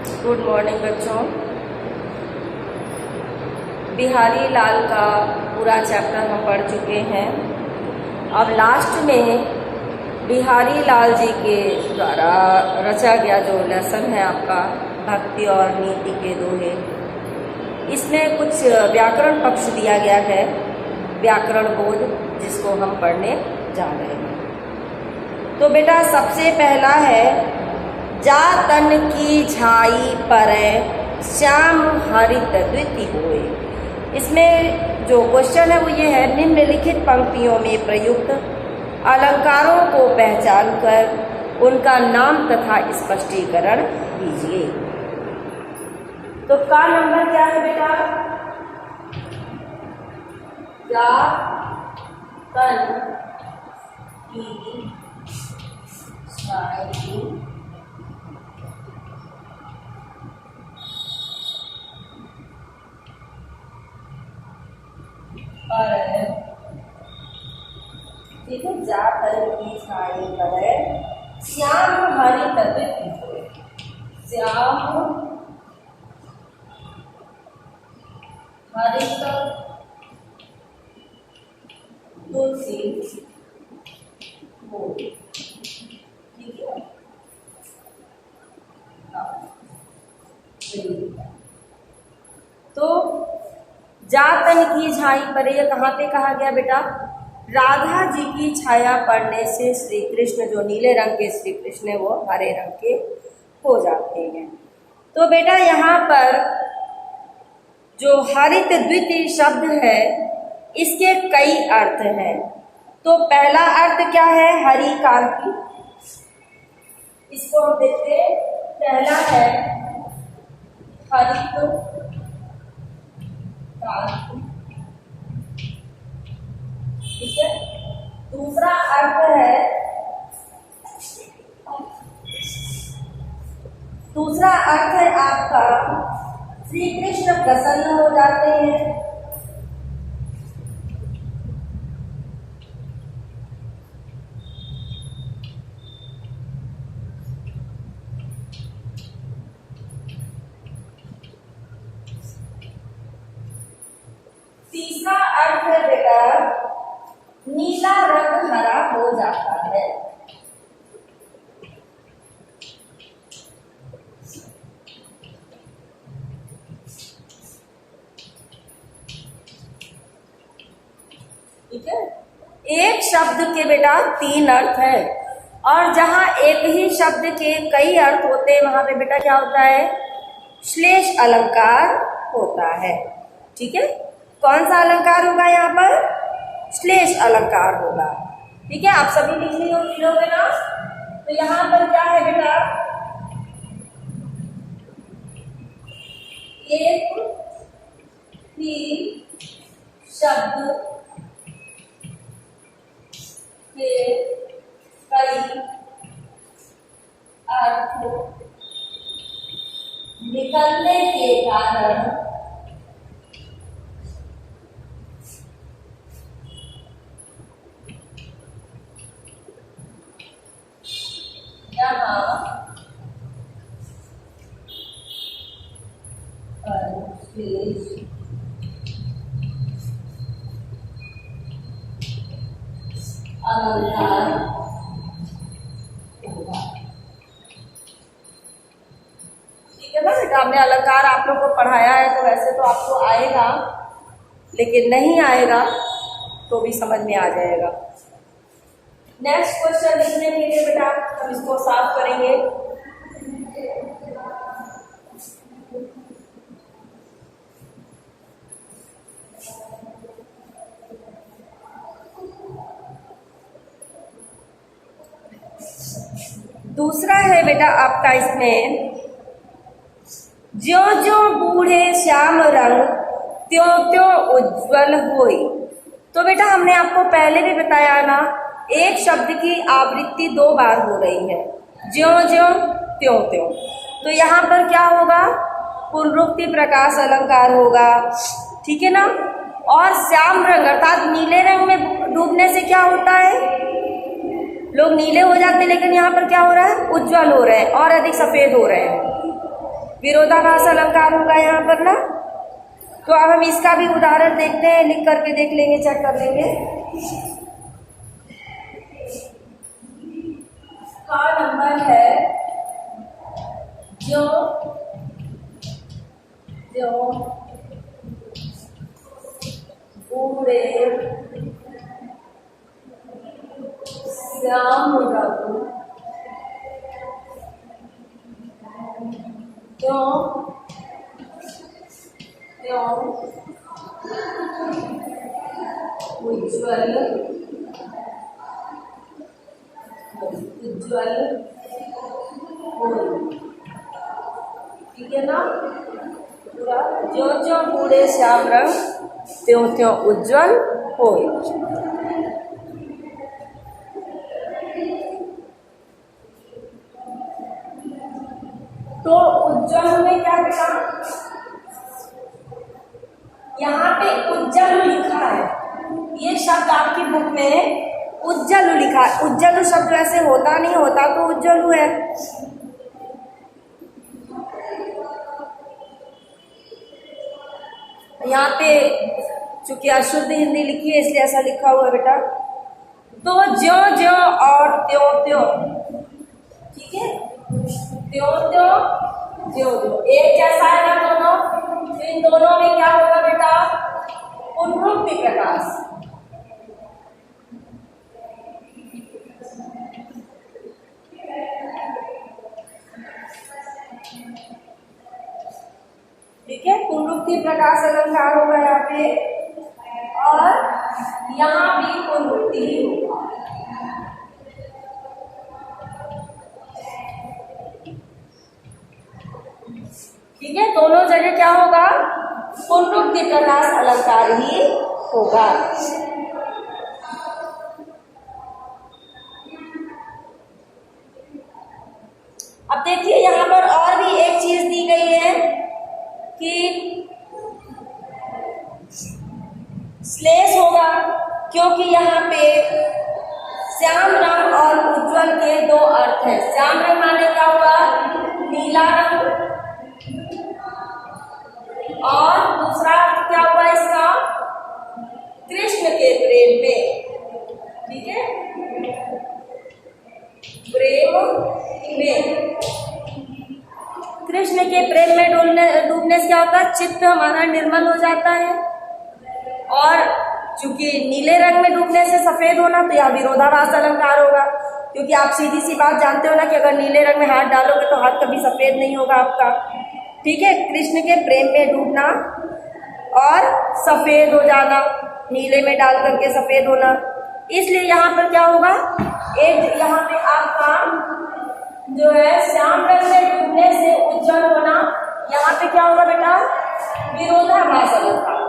Good morning बच्चों। बिहारी लाल का पूरा चैप्टर हम पढ़ चुके हैं। अब लास्ट में बिहारी लाल जी के द्वारा रचा गया जो लेसन है आपका भक्ति और नीति के दोहे, इसमें कुछ व्याकरण पक्ष दिया गया है, व्याकरण बोध, जिसको हम पढ़ने जा रहे हैं। तो बेटा सबसे पहला है, जा तन की झाई परै श्याम हरित द्विति होए। इसमें जो क्वेश्चन है वो ये है, निम्नलिखित पंक्तियों में प्रयुक्त अलंकारों को पहचान कर उनका नाम तथा स्पष्टीकरण दीजिए। तो का नंबर क्या है बेटा? जा तन की झाई ठीक है, जा तन की छाई पर श्याम हरित द्विति होए। श्याम हरित तुलसी होए। ठीक है, तो जा तन की छाई पर, ये कहाँ पे कहा गया बेटा? राधा जी की छाया पड़ने से श्री कृष्ण, जो नीले रंग के श्री कृष्ण है, वो हरे रंग के हो जाते हैं। तो बेटा यहाँ पर जो हरित द्वितीय शब्द है, इसके कई अर्थ हैं। तो पहला अर्थ क्या है? हरि कांति। इसको हम देखते हैं। पहला है हरित कांति, ठीक है। दूसरा अर्थ है, आपका श्री कृष्ण प्रसन्न हो जाते हैं। तीसरा अर्थ है बेटा, नीला रंग हरा हो जाता है। ठीक है, एक शब्द के बेटा तीन अर्थ है, और जहां एक ही शब्द के कई अर्थ होते हैं वहां पे बेटा क्या होता है? श्लेष अलंकार होता है। ठीक है, कौन सा अलंकार होगा यहाँ पर? श्लेष अलंकार होगा। ठीक है, आप सभी लिख लोगे ना? तो यहाँ पर क्या है बेटा? एक ही शब्द के कई अर्थ निकलने के कारण अलंकार होगा। ठीक है ना बेटा, हमने अलंकार आप लोग को पढ़ाया है, तो वैसे तो आपको आएगा, लेकिन नहीं आएगा तो भी समझ में आ जाएगा। नेक्स्ट क्वेश्चन लिखने के लिए बेटा हम इसको साफ करेंगे। दूसरा है बेटा आपका इसमें, ज्यों ज्यों बूढ़े श्याम रंग त्यों त्यों उज्ज्वल होई। तो बेटा हमने आपको पहले भी बताया ना, एक शब्द की आवृत्ति दो बार हो रही है, ज्यों ज्यों त्यों त्यों। तो यहाँ पर क्या होगा? पुनरुक्ति प्रकाश अलंकार होगा। ठीक है ना। और श्याम रंग अर्थात नीले रंग में डूबने से क्या होता है? लोग नीले हो जाते हैं, लेकिन यहाँ पर क्या हो रहा है? उज्ज्वल हो रहे हैं और अधिक सफेद हो रहे हैं। विरोधाभास अलंकार होगा यहाँ पर ना। तो अब हम इसका भी उदाहरण देखते हैं, लिख करके देख लेंगे, चेक कर लेंगे। का नंबर है जो पूरे श्याम रघु क्यों उज्ज्वल हो, ठीक है ना। पूरा जो पूरे श्याम रंग त्यों उज्ज्वल हो। तो उज्ज्वल में क्या बेटा, यहाँ पे उज्ज्वल लिखा है, ये शब्द आपकी बुक में उज्ज्वल लिखा है। उज्ज्वल शब्द वैसे होता नहीं, होता तो उज्ज्वल है। यहाँ पे चूंकि अशुद्ध हिंदी लिखी है इसलिए ऐसा लिखा हुआ है बेटा। तो जो और त्यों, ठीक है, त्यों एक जैसा है ना दोनों, तो इन दोनों में क्या होगा बेटा, पुनरुक्ति प्रकाश। ठीक है, पुनरुक्ति प्रकाश अलंकार होगा यहाँ पे, और यहाँ भी पुनरुक्ति होगा। ठीक है, दोनों जगह क्या होगा, पुनरुक्ति प्रकाश अलंकार ही होगा। अब देखिए यहाँ पर और भी एक चीज दी गई है कि श्लेष होगा, क्योंकि यहाँ पे श्याम रंग और उज्ज्वल के दो अर्थ हैं। श्याम रंग माने क्या हुआ, नीला रंग, और दूसरा क्या हुआ इसका, कृष्ण के प्रेम में। ठीक है, प्रेम में, कृष्ण के प्रेम में डूबने से क्या होता है, चित्त हमारा निर्मल हो जाता है। और चूंकि नीले रंग में डूबने से सफेद होना, तो यह विरोधाभास अलंकार होगा, क्योंकि आप सीधी सी बात जानते हो ना कि अगर नीले रंग में हाथ डालोगे तो हाथ कभी सफेद नहीं होगा आपका। ठीक है, कृष्ण के प्रेम में डूबना और सफेद हो जाना, नीले में डाल करके सफेद होना, इसलिए यहाँ पर क्या होगा, एक यहाँ पे आपका जो है श्याम रंग में डूबने से उज्जवल होना, यहाँ पे क्या होगा बेटा, विरोधाभास अलंकार।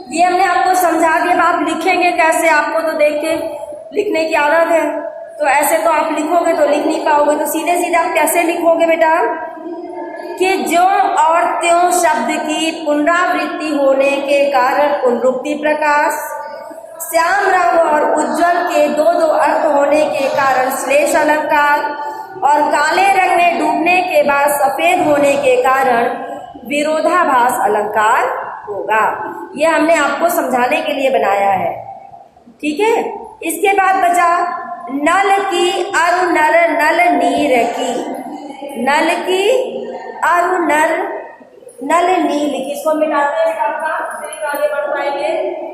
ये हमने आपको समझा दिया। आप लिखेंगे कैसे, आपको तो देख के लिखने की आदत है, तो ऐसे तो आप लिखोगे तो लिख नहीं पाओगे। तो सीधे सीधे आप कैसे लिखोगे बेटा, कि जो और त्यों शब्द की पुनरावृत्ति होने के कारण पुनरुक्ति प्रकाश, श्याम रंग और उज्ज्वल के दो अर्थ होने के कारण श्लेष अलंकार, और काले रंग में डूबने के बाद सफेद होने के कारण विरोधाभास अलंकार होगा। यह हमने आपको समझाने के लिए बनाया है। ठीक है, इसके बाद बचा नल की अरु नर नल नीर की, नल की अरु नल नील की, इसको मिटाते हैं आपका, फिर आगे बढ़ पाएंगे।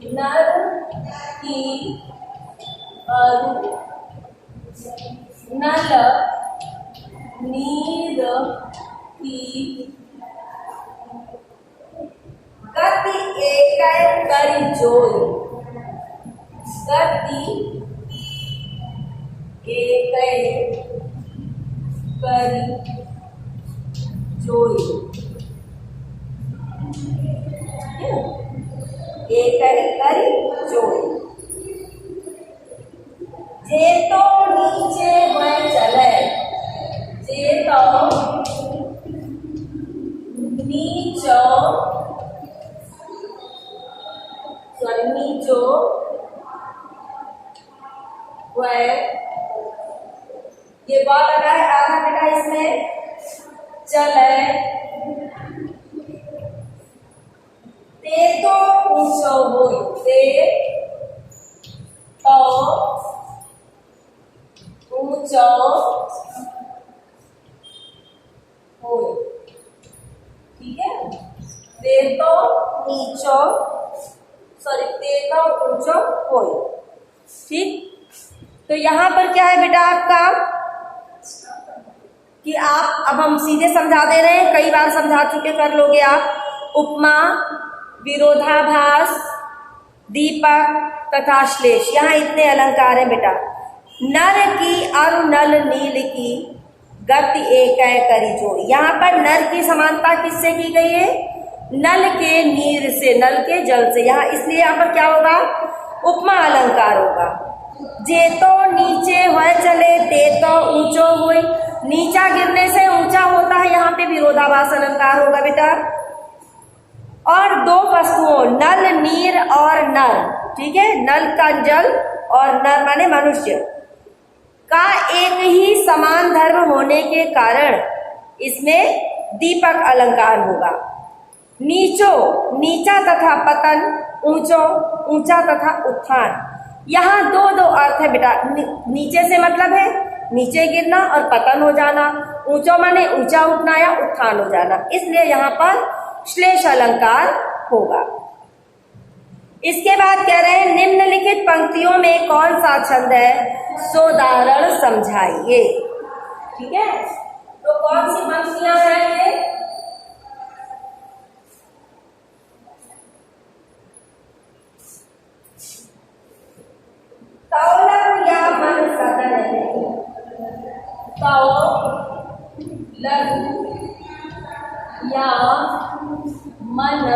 नर की अरु नल नीर की, गति एक करी जोई, गति एक करी जोई, एक करी जोई। जे तो नीचे हुए चले, जे तो नीचो नीचो हुए, ये बात लगा है आधा बेटा इसमें चले, ते तो ऊंचो होई, ते तो ऊंचो होई, ठीक है। ते तो नीचो ते तो ऊंचो होई, ठीक। तो यहां पर क्या है बेटा आपका कि आप, अब हम सीधे समझा दे रहे हैं, कई बार समझा चुके, कर लोगे आप। उपमा, विरोधाभास, दीपक तथा श्लेष, यहाँ इतने अलंकार हैं बेटा। नर की अरु नल नील की गति एक करी जोड़, यहाँ पर नर की समानता किससे की गई है? नल के नीर से, नल के जल से, यहाँ इसलिए यहाँ पर क्या होगा? उपमा अलंकार होगा। जे तो नीचे हुए चले, ते तो ऊंचो हुई, नीचा गिरने से ऊंचा होता है, यहाँ पे विरोधाभास अलंकार होगा बेटा। और दो वस्तुओं नल नीर और नर, ठीक है, नल का जल और नर माने मनुष्य का एक ही समान धर्म होने के कारण इसमें दीपक अलंकार होगा। नीचो नीचा तथा पतन, ऊंचो ऊंचा तथा उत्थान, यहाँ दो दो अर्थ है बेटा। नीचे से मतलब है नीचे गिरना और पतन हो जाना, ऊंचो माने ऊंचा उठना या उत्थान हो जाना, इसलिए यहाँ पर श्लेष अलंकार होगा। इसके बाद कह रहे हैं निम्नलिखित पंक्तियों में कौन सा छंद है, सोदाहरण समझाइए। ठीक है, तो कौन सी पंक्तियां हैं ये? कौलक या मन सदन, कौलक या मन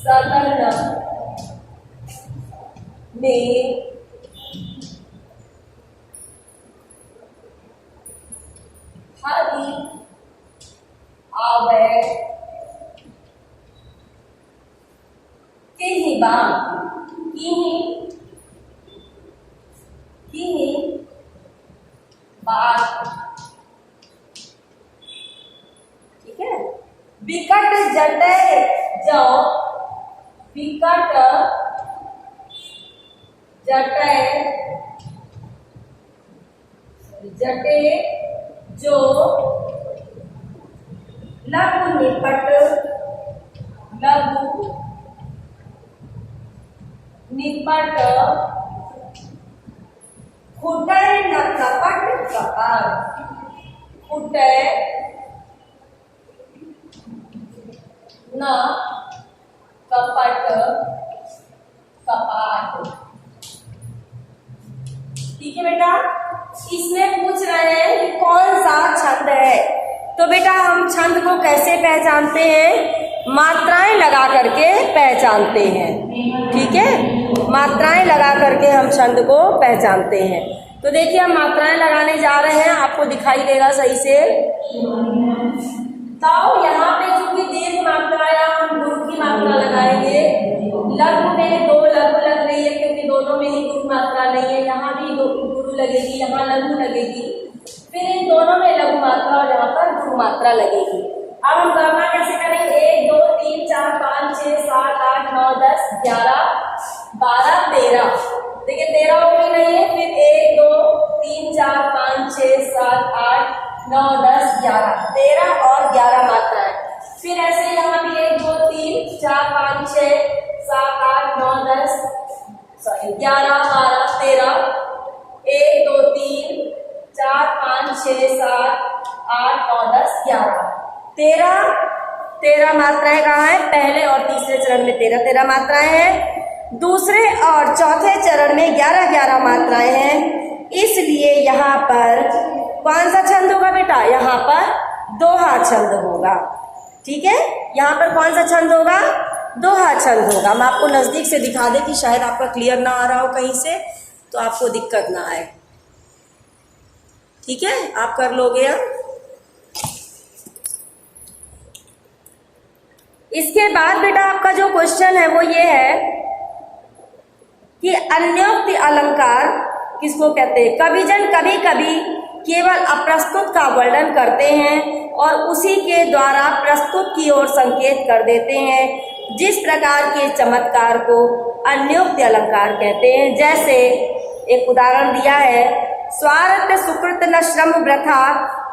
सदन में हरि आवे किन्हीं बात, ठीक है। विकट जटे जो, विकट जटे जटे जो लघु निपट, लघु निपट फुटे न कपट कपाट, फुटे न कपट कपाट। ठीक है बेटा, इसमें पूछ रहे हैं कि कौन सा छंद है। तो बेटा हम छंद को कैसे पहचानते हैं? मात्राएं लगा करके पहचानते हैं। ठीक है, मात्राएं लगा करके हम छंद को पहचानते हैं। तो देखिए हम मात्राएं लगाने जा रहे हैं, आपको दिखाई देगा सही से। तो यहाँ पे चूंकि दीर्घ मात्रा या हम गुरु की मात्रा लगाएंगे, लघु में दो लघु लग रही है क्योंकि दोनों में ही गुरु मात्रा नहीं है, यहाँ भी गुरु लगेगी, यहाँ लघु लगेगी, फिर इन दोनों में लघु मात्रा और यहाँ पर गुरु मात्रा लगेगी। अब हम गणना कैसे करेंगे? 1 2 3 4 5 6 7 8 9 10 11 12 13। देखिए 13 होगी नहीं है, फिर 1 2 3 4 5 6 7 8 9 10 11, 13 और 11 मात्राएं। फिर ऐसे यहाँ भी 1 2 3 4 5 6 7 8 9 10 11 12 13, 1 2 3 4 5 6 7 8 9 10 11, 13 मात्राएं कहाँ है? पहले और तीसरे चरण में 13 मात्राएं हैं, दूसरे और चौथे चरण में 11 मात्राएं हैं। इसलिए यहाँ पर कौन सा छंद होगा बेटा? यहाँ पर दोहा छंद होगा। ठीक है, यहाँ पर कौन सा छंद होगा? दोहा छंद होगा। मैं आपको नजदीक से दिखा दे कि शायद आपका क्लियर ना आ रहा हो कहीं से। तो आपको दिक्कत ना आए। ठीक है, आप कर लोगे अब। इसके बाद बेटा आपका जो क्वेश्चन है वो ये है कि अन्योक्ति अलंकार किसको कहते हैं। कविजन कभी कभी केवल अप्रस्तुत का वर्णन करते हैं और उसी के द्वारा प्रस्तुत की ओर संकेत कर देते हैं। जिस प्रकार के चमत्कार को अन्योक्ति अलंकार कहते हैं। जैसे एक उदाहरण दिया है, स्वार्थ सुकृत न श्रम वृथा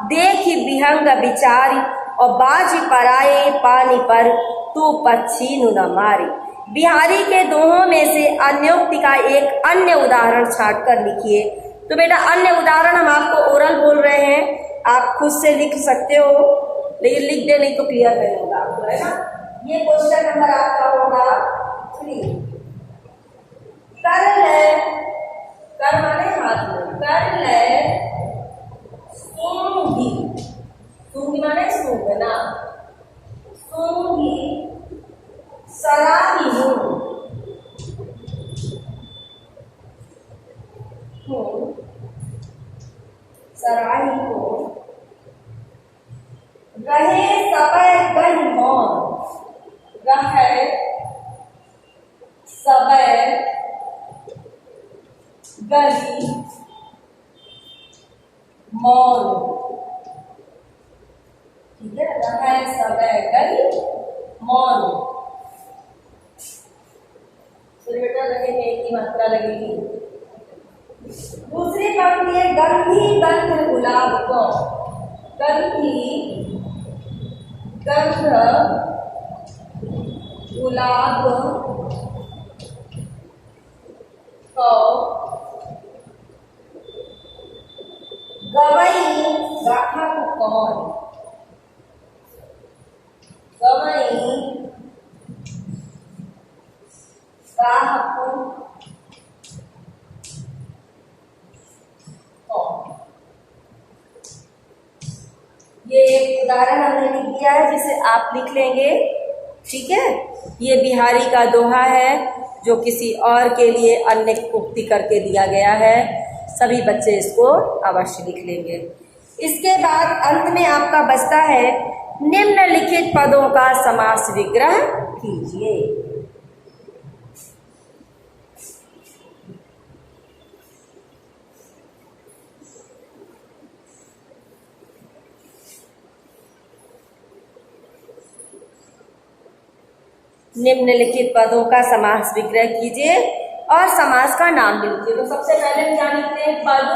देखी विहंग विचारी और बाजी पराये पानी पर तू पक्षी नु न मारी। बिहारी के दोहों में से अन्योक्ति का एक अन्य उदाहरण छाट कर लिखिए। तो बेटा अन्य उदाहरण हम आपको ओरल बोल रहे हैं, आप खुद से लिख सकते हो, लेकिन लिख दे नहीं तो क्लियर नहीं होगा आपको, है ना। ये क्वेश्चन नंबर आपका होगा 3। कर ले, कर माने हाथ में, कर ले सूंघी, सूंघी माने सूंघ ना, सूंघी सराही हूँ, सराही को रहे सबय गही मौन, रहे सबय गही मौन। ठीक है, रहे सबय गही मौन। तो बेटा रहे में एक ही मात्रा लगेगी। दूसरी पंक्ति है, गंधी गंध गुलाब को, गंधी गंध गुलाब को गवई गाहक कौन, गवई गाहक ये एक उदाहरण हमने लिख दिया है जिसे आप लिख लेंगे। ठीक है, ये बिहारी का दोहा है जो किसी और के लिए अन्य उक्ति करके दिया गया है। सभी बच्चे इसको अवश्य लिख लेंगे। इसके बाद अंत में आपका बचता है निम्नलिखित पदों का समास विग्रह कीजिए। निम्नलिखित पदों का समास विग्रह कीजिए और समास का नाम लिखिए। तो सबसे पहले क्या लिखते हैं, पद,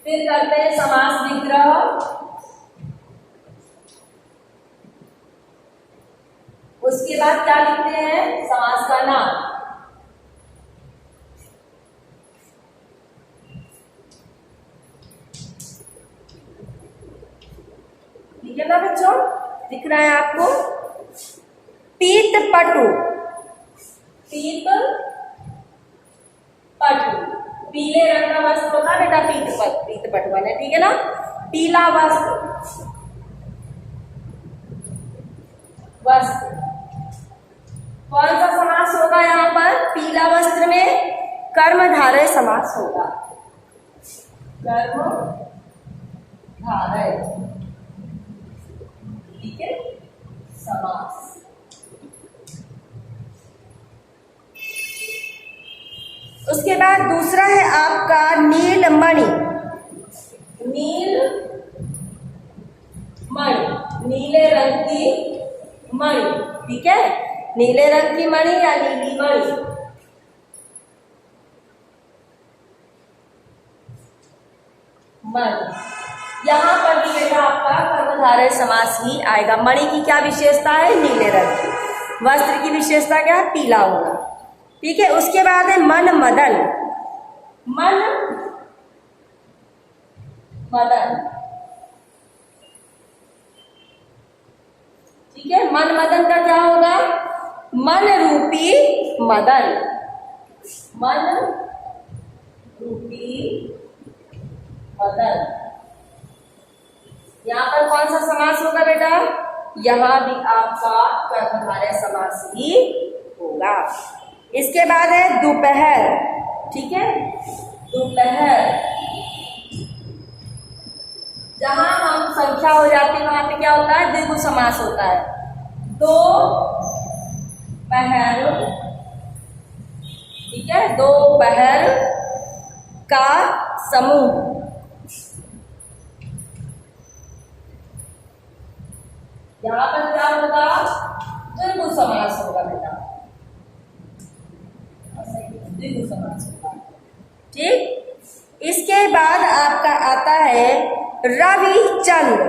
फिर करते हैं समास विग्रह, उसके बाद क्या लिखते हैं, समास का नाम। ठीक है ना बच्चों, दिख रहा है आपको। पीत पटु, पीत पटु, पीले रंग का वस्त्र होता है बेटा, पीत पटु बने। ठीक है ना, पीला वस्त्र, वस्त्र कौन सा समास होगा यहाँ पर, पीला वस्त्र में कर्मधारय समास होगा, कर्मधारय। ठीक है, समास। उसके बाद दूसरा है आपका नीलमणि, नीलमणि, नीले रंग की मणि। ठीक है, नीले रंग की मणि या नीली मणि। मणि, यहाँ पर भी बेटा आपका कर्मधारय समास ही आएगा। मणि की क्या विशेषता है, नीले रंग की। वस्त्र की विशेषता क्या है, पीला होगा। ठीक है, उसके बाद है मन मदन, मन मदन। ठीक है, मन मदन का क्या होगा, मन रूपी मदन, मन रूपी मदन। यहाँ पर कौन सा समास होगा बेटा, यहाँ भी आपका कर्मधारय समास ही होगा। इसके बाद है दोपहर। ठीक है, दोपहर। जहां हम संख्या हो जाती है वहां पे क्या होता है, द्विगु समास होता है। दो पहर, ठीक है, दोपहर का समूह। यहां पर क्या होगा, द्विगु समास होगा बेटा, द्विगु समास होगा। ठीक, इसके बाद आपका आता है रविचंद्र।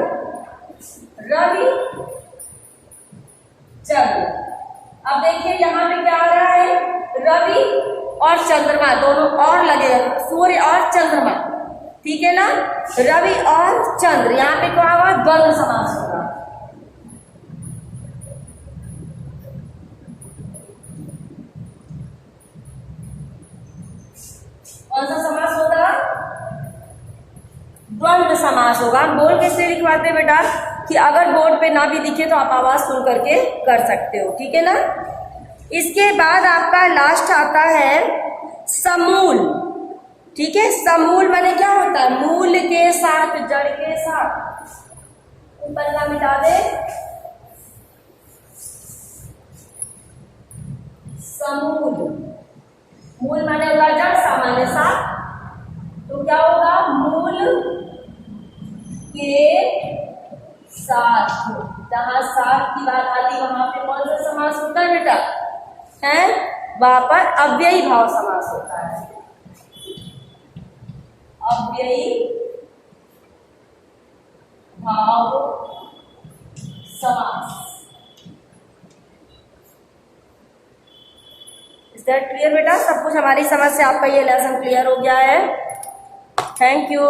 रविचंद्र, अब देखिए यहां पे क्या आ रहा है, रवि और चंद्रमा दोनों और लगे, सूर्य और चंद्रमा, ठीक है ना, रवि और चंद्र, यहां पे क्या होगा, द्वंद्व समास होगा। कौन सा समास होगा, द्वंद्व समास होगा। हम बोल के इसलिए लिखवाते हैं बेटा कि अगर बोर्ड पे ना भी दिखे तो आप आवाज सुन करके कर सकते हो, ठीक है ना। इसके बाद आपका लास्ट आता है समूल, ठीक है। समूल माने क्या होता है, मूल के साथ, जड़ के साथ, ऊपर का मिटा दे, समूल, मूल माने होगा जड़, सामान्य साथ, तो क्या होगा, मूल के साथ। जहां साथ की बात आती वहां पे कौन सा समास होता है बेटा, है, वहां पर अव्ययी भाव समास होता है, अव्ययी भाव समास। इज दैट क्लियर बेटा, सब कुछ हमारी समझ से आपका ये लेसन क्लियर हो गया है। Thank you.